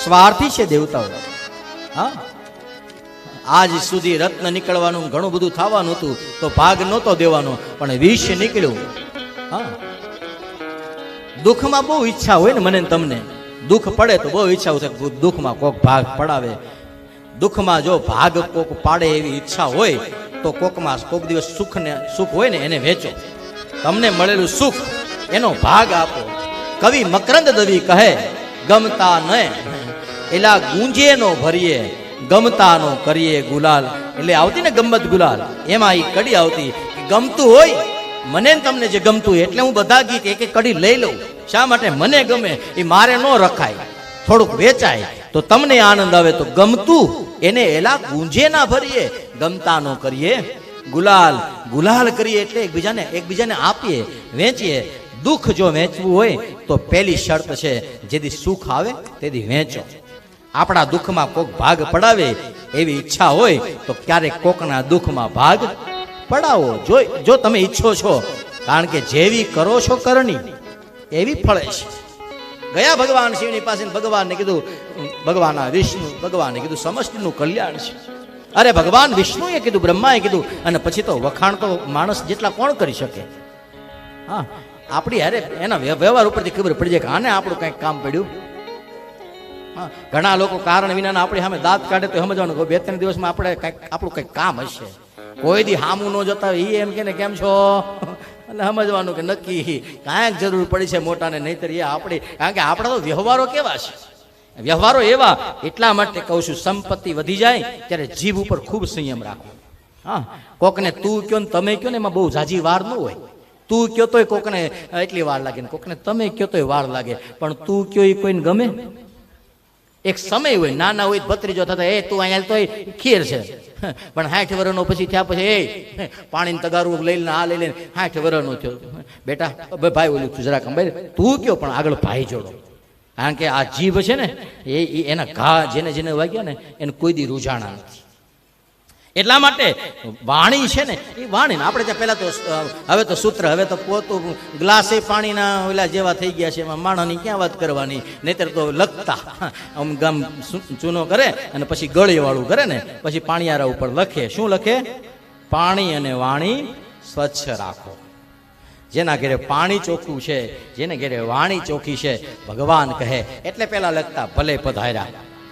સ્વાર્થી છે દેવતાઓ. હા, આજ સુધી રત્ન નીકળવાનું ઘણું બધું થવાનું હતું તો ભાગ નહોતો દેવાનો, પણ વિષ નીકળ્યું. હા, દુઃખમાં બહુ ઈચ્છા હોય ને મને તમને, દુઃખ પડે તો બહુ ઈચ્છા હોય દુઃખમાં કોક ભાગ પડાવે. દુઃખમાં જો ભાગ કોક પાડે એવી ઈચ્છા હોય તો કોકમાં કોક દિવસ સુખ હોય ને એને વેચો. તમને મળેલું સુખ એનો ભાગ આપો. કવિ મકરંદ દવી કહે, ગમતા ન એલા ગુંજે નો ભરીએ, ગમતા નો કરીએ ગુલાલ. એટલે આવતી ને ગમત ગુલાલ, એમાં એ કડી આવતી. ગમતું હોય મને તમને જે ગમતું એટલે હું બધા ગીત એક એક કડી લઈ લઉં. શા માટે? મને ગમે એ મારે ન રખાય, થોડુંક વેચાય તો તમને આનંદ આવે. તો ગમતું એને એલા ગુંજે ના ભરીએ, ગમતા નો કરીએ ગુલાલ. ગુલાલ કરીએ એટલે એકબીજાને આપીએ, વેચીએ. દુઃખ જો વેચવું હોય તો પહેલી શરત છે, જેથી સુખ આવે તેથી વેચો. આપણા દુઃખમાં કોક ભાગ પડાવે એવી ઈચ્છા હોય તો ક્યારેક કોકના દુઃખમાં ભાગ પડાવો. જો તમે ઈચ્છો છો, કારણ કે જેવી કરો છો કરણી એવી ફળે છે. ગયા ભગવાન શિવની પાસે ભગવાનને કીધું, ભગવાન વિષ્ણુ ભગવાને કીધું સમષ્ટિનું કલ્યાણ છે. અરે ભગવાન વિષ્ણુએ કીધું, બ્રહ્માએ કીધું, અને પછી તો વખાણ તો માણસ જેટલા કોણ કરી શકે. હા, આપણી અરે એના વ્યવહાર ઉપરથી ખબર પડી જાય કે આને આપણું કંઈક કામ પડ્યું. હા, ઘણા લોકો કારણ વિના આપણી સામે દાંત કાઢે તો સમજવાનું કે 2-3 દિવસમાં આપણે કંઈક આપણું કંઈક કામ હશે. કોઈ દી હામું ન જતા હોય એમ કે ને કેમ છો, એટલે સમજવાનું કે નક્કી કાંઈક જરૂર પડી છે મોટાને, નહીતર એ આપણી, કારણ કે આપણા તો વ્યવહારો કેવા છે, વ્યવહારો એવા. એટલા માટે કહું છું, સંપત્તિ વધી જાય ત્યારે જીભ ઉપર ખૂબ સંયમ રાખો. હા, કોકને તું કયો ને તમે કયો ને એમાં બહુ ઝાઝી વાર ન હોય. તું કયો તોય કોકને એટલી વાર લાગે, કોકને તમે કયો તોય વાર લાગે, પણ તું કયો એ કોઈને ગમે. એક સમય હોય, નાના હોય ભત્રીજો થતા, એ તું અહીંયા તોય ખીર છે, પણ 60 વર્ષનો પછી થયા પછી એ પાણીને તગારું લઈ લઈને આ લઈ લઈને 60 વર્ષનો થયો. બેટા ભાઈ ઓલું જરાક તું કયો, પણ આગળ ભાઈ જોડો. કારણ કે આ જીભ છે ને એના ઘા જેને વાગ્યા ને એને કોઈ દી રૂઝાણા નથી. એટલા માટે વાણી છે ને એ વાણી, આપણે ત્યાં પહેલા તો હવે તો સૂત્ર, હવે તો પોતું ગ્લાસે પાણીના ઓલા જેવા થઈ ગયા છે, એમાં માણસની ક્યાં વાત કરવાની. નહીતર તો લખતા આમ ગામ ચૂનો કરે અને પછી ગળી વાળું કરે ને પછી પાણીયારા ઉપર લખે. શું લખે? પાણી અને વાણી સ્વચ્છ રાખો. જેના ઘેરે પાણી ચોખ્ખું છે, જેને ઘેરે વાણી ચોખ્ખી છે, ભગવાન કહે એટલે પેલા લખતા ભલે પધાર્યા.